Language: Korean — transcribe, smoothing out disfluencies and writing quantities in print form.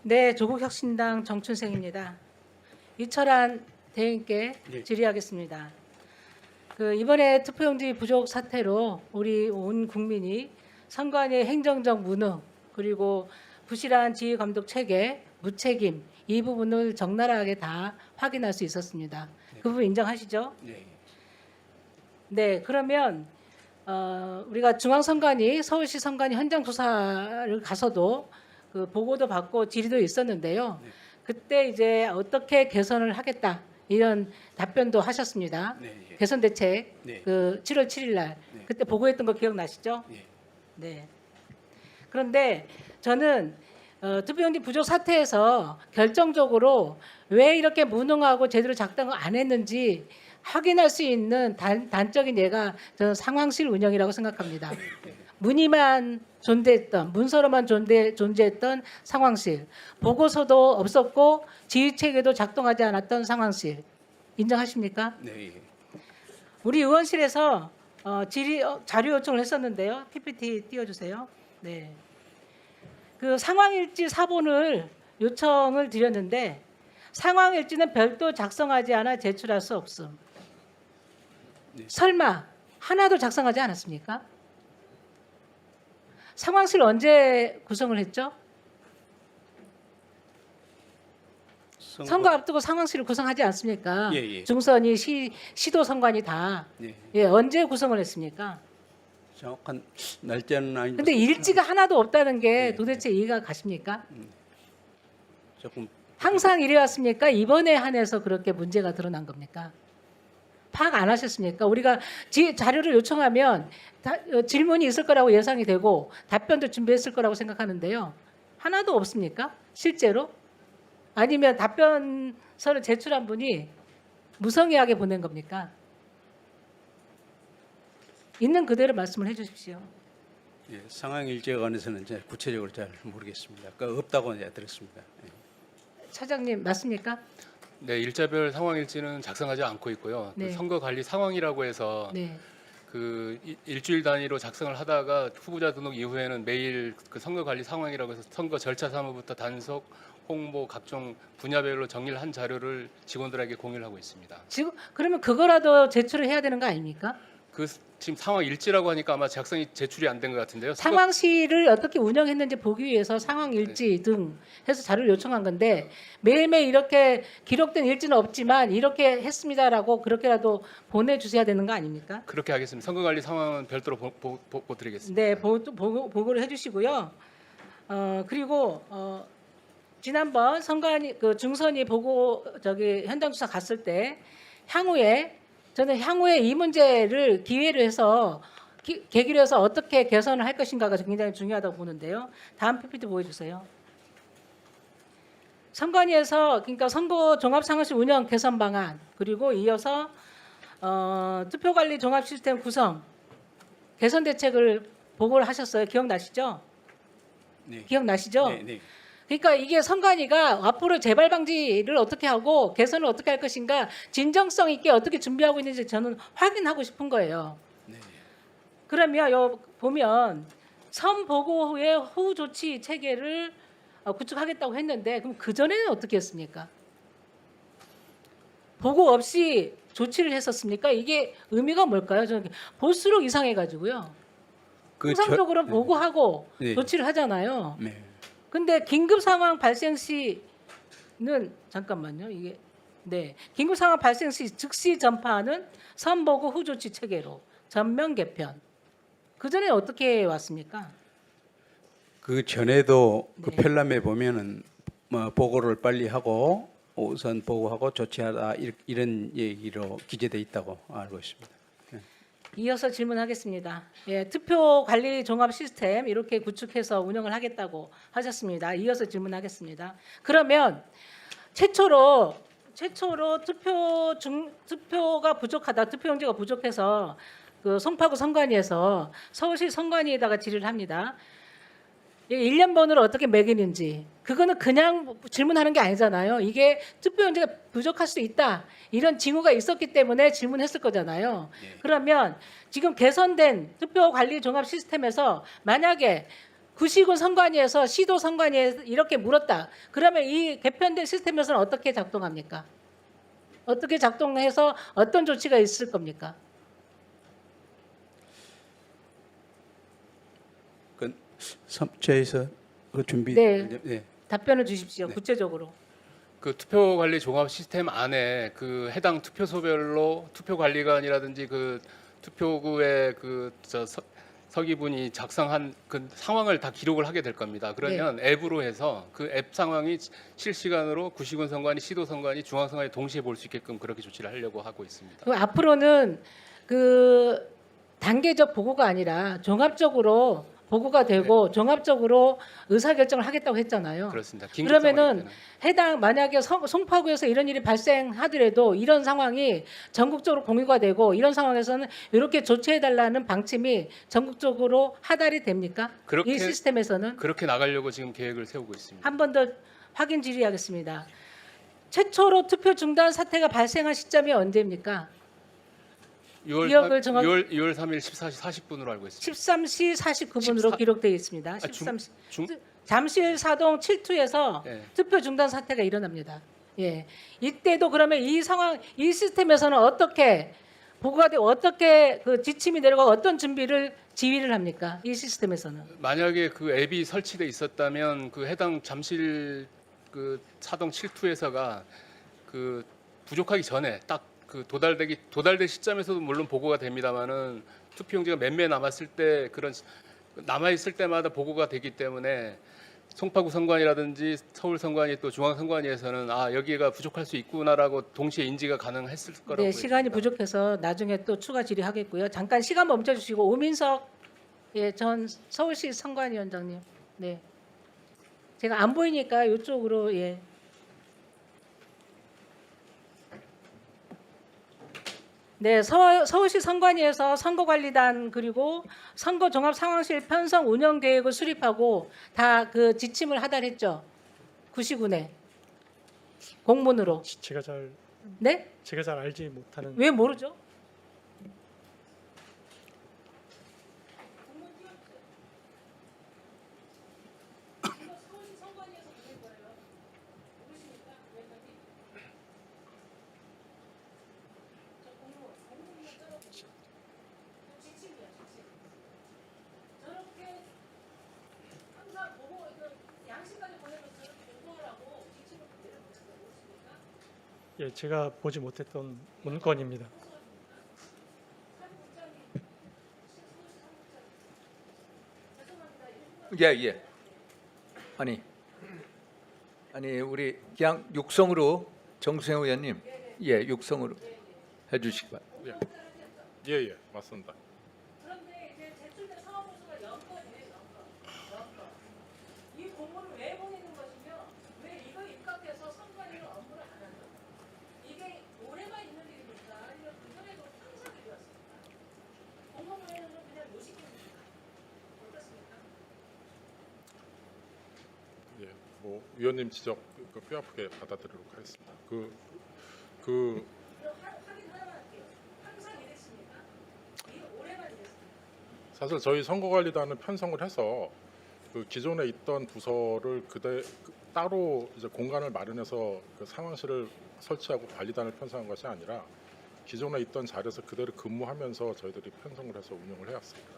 네, 조국혁신당 정춘생입니다. 이철한 대행께 네. 질의하겠습니다. 이번에 투표용지 부족 사태로 우리 온 국민이 선관위의 행정적 무능 그리고 부실한 지휘 감독 체계, 무책임 이 부분을 적나라하게 다 확인할 수 있었습니다. 그 부분 인정하시죠? 네. 네, 그러면 우리가 중앙선관위, 서울시 선관위 현장 조사를 가서도 그 보고도 받고 질의도 있었는데요. 네. 그때 이제 어떻게 개선을 하겠다 이런 답변도 하셨습니다. 네. 예. 개선 대책 네. 7월 7일 날 네. 그때 보고했던 거 기억나시죠? 예. 네. 그런데 저는 투표용지 부족 사태에서 결정적으로 왜 이렇게 무능하고 제대로 작동을 안 했는지 확인할 수 있는 단적인 예가 저는 상황실 운영이라고 생각합니다. 문의만 존재했던 문서로만 존재했던 상황실, 보고서도 없었고 지휘체계도 작동하지 않았던 상황실 인정하십니까? 네. 예. 우리 의원실에서 질의 자료 요청을 했었는데요. PPT 띄워주세요. 네. 그 상황일지 사본을 요청을 드렸는데 상황일지는 별도 작성하지 않아 제출할 수 없음. 네. 설마 하나도 작성하지 않았습니까? 상황실 언제 구성을 했죠? 선거 앞두고 상황실을 구성하지 않습니까? 예, 예. 중선이 시도 선관위 다 네. 언제 구성을 했습니까? 정확한 날짜는 아닌데 근데 일지가 하나도 없다는 게 네. 도대체 이해가 가십니까? 조금 항상 이래 왔습니까? 이번에 한해서 그렇게 문제가 드러난 겁니까? 파악 안 하셨습니까? 우리가 자료를 요청하면 질문이 있을 거라고 예상이 되고 답변도 준비했을 거라고 생각하는데요. 하나도 없습니까? 실제로? 아니면 답변서를 제출한 분이 무성의하게 보낸 겁니까? 있는 그대로 말씀을 해 주십시오. 예, 상황 일지에 관해서는 이제 구체적으로 잘 모르겠습니다. 없다고 이제 들었습니다. 예. 차장님 맞습니까? 네, 일자별 상황일지는 작성하지 않고 있고요. 네. 그 선거 관리 상황이라고 해서 네. 그 일주일 단위로 작성을 하다가 후보자 등록 이후에는 매일 그 선거 관리 상황이라고 해서 선거 절차 사무부터 단속, 홍보 각종 분야별로 정리를 한 자료를 직원들에게 공유를 하고 있습니다. 지금 그러면 그거라도 제출을 해야 되는 거 아닙니까? 그 지금 상황 일지라고 하니까 아마 작성이 제출이 안 된 것 같은데요. 상황실을 어떻게 운영했는지 보기 위해서 상황 일지 등 해서 자료를 요청한 건데 매일매일 이렇게 기록된 일지는 없지만 이렇게 했습니다라고 그렇게라도 보내주셔야 되는 거 아닙니까? 그렇게 하겠습니다. 선거 관리 상황은 별도로 보고 드리겠습니다. 네, 보고를 해주시고요. 그리고 지난번 선관위 중선이 보고 현장 조사 갔을 때 저는 향후에 이 문제를 기회로 해서 계기로 해서 어떻게 개선을 할 것인가가 굉장히 중요하다고 보는데요. 다음 PPT 보여주세요. 선관위에서 그러니까 선거 종합상황실 운영 개선 방안 그리고 이어서 투표관리 종합 시스템 구성 개선 대책을 보고를 하셨어요. 기억나시죠? 네. 기억나시죠? 네. 네. 그러니까 이게 선관위가 앞으로 재발 방지를 어떻게 하고 개선을 어떻게 할 것인가 진정성 있게 어떻게 준비하고 있는지 저는 확인하고 싶은 거예요. 네. 그러면 보면 선보고 후에 후 조치 체계를 구축하겠다고 했는데 그럼 그 전에는 어떻게 했습니까? 보고 없이 조치를 했었습니까? 이게 의미가 뭘까요? 저는 볼수록 이상해가지고요. 통상적으로 네. 보고하고 네. 조치를 하잖아요. 네. 근데 긴급 상황 발생 시는 잠깐만요. 긴급 상황 발생 시 즉시 전파하는 선보고 후 조치 체계로 전면 개편. 그 전에 어떻게 왔습니까? 그 전에도 그 네. 편람에 보면은 보고를 빨리 하고 우선 보고하고 조치하다 이런 얘기로 기재돼 있다고 알고 있습니다. 이어서 질문하겠습니다. 예, 투표 관리 종합 시스템 이렇게 구축해서 운영을 하겠다고 하셨습니다. 이어서 질문하겠습니다. 그러면 최초로 투표가 부족하다, 투표용지가 부족해서 그 송파구 선관위에서 서울시 선관위에다가 질의를 합니다. 1년 번호를 어떻게 매기는지 그거는 그냥 질문하는 게 아니잖아요. 이게 투표용지가 부족할 수 있다 이런 징후가 있었기 때문에 질문했을 거잖아요. 네. 그러면 지금 개선된 투표관리 종합 시스템에서 만약에 구시군 선관위에서 시도 선관위에 이렇게 물었다. 그러면 이 개편된 시스템에서는 어떻게 작동합니까? 어떻게 작동해서 어떤 조치가 있을 겁니까? 그 섬체에서 그 준비. 네. 네. 답변을 주십시오. 네. 구체적으로. 그 투표 관리 종합 시스템 안에 그 해당 투표소별로 투표 관리관이라든지 그 투표구의 서기분이 작성한 그 상황을 다 기록을 하게 될 겁니다. 그러면 앱으로 해서 그 앱 상황이 실시간으로 구시군 선관위, 시도 선관위, 중앙 선관위 동시에 볼 수 있게끔 그렇게 조치를 하려고 하고 있습니다. 그 앞으로는 그 단계적 보고가 아니라 종합적으로 보고가 되고 종합적으로 의사결정을 하겠다고 했잖아요. 그렇습니다. 그러면은 해당 만약에 송파구에서 이런 일이 발생하더라도 이런 상황이 전국적으로 공유가 되고 이런 상황에서는 이렇게 조치해달라는 방침이 전국적으로 하달이 됩니까? 그렇게- 이 시스템에서는 그렇게 나가려고 지금 계획을 세우고 있습니다. 한 번 더 확인 질의하겠습니다. 최초로 투표 중단 사태가 발생한 시점이 언제입니까? 6월, 정확- 6월 3일 14시 40분으로 알고 있습니다. 13시 49분으로 14 기록되어 있습니다. 중- 13시. 중- 잠실 사동 7투에서 예. 투표 중단 사태가 일어납니다. 예. 이때도 그러면 이 상황, 이 시스템에서는 어떻게 보고가 되고 어떻게 그 지침이 내려가고 어떤 준비를 지휘를 합니까? 이 시스템에서는. 만약에 그 앱이 설치돼 있었다면 그 해당 잠실 그 사동 7투에서가 그 부족하기 전에 딱 그 도달될 시점에서도 물론 보고가 됩니다만은 투표용지가 몇 매 남았을 때 그런 남아 있을 때마다 보고가 되기 때문에 송파구 선관위라든지 서울 선관위 또 중앙 선관위에서는 아 여기가 부족할 수 있구나라고 동시에 인지가 가능했을 거라고. 네, 시간이 보입니다. 부족해서 나중에 또 추가 질의하겠고요. 잠깐 시간 멈춰 주시고 오민석 전 서울시 선관위원장님. 네. 제가 안 보이니까 이쪽으로 예. 네, 서울시 선관위에서 선거관리단 그리고 선거종합상황실 편성 운영 계획을 수립하고 다 그 지침을 하달했죠. 구시군에 공문으로. 제가 잘 알지 못하는 왜 모르죠? 예, 제가 보지 못했던 문건입니다. 예. 아니 우리 그냥 육성으로 정수영 의원님, 예, 육성으로 해주시기 바랍니다. 예, 맞습니다. 그런데 이제 제출된 상황보수가 0건이에요, 0건. 이 공문을 왜 보내는 것이며 왜 이거 입각해서 선관위는 업무를 안 하는 거예요? 이게 올해만 있는 일입니까? 아니면 그전에도 항상 일이었습니까? 공문 외에는 그냥 요식입니까? 어떻습니까? 예, 뭐 위원님 지적 뼈아프게 받아들이도록 하겠습니다. 그럼 확인 하나만 할게요. 항상 이랬습니까? 이게 올해만 이랬습니까? 사실 저희 선거관리단은 편성을 해서 그 기존에 있던 부서를 따로 이제 공간을 마련해서 그 상황실을 설치하고 관리단을 편성한 것이 아니라 기존에 있던 자리에서 그대로 근무하면서 저희들이 편성을 해서 운영을 해왔습니다.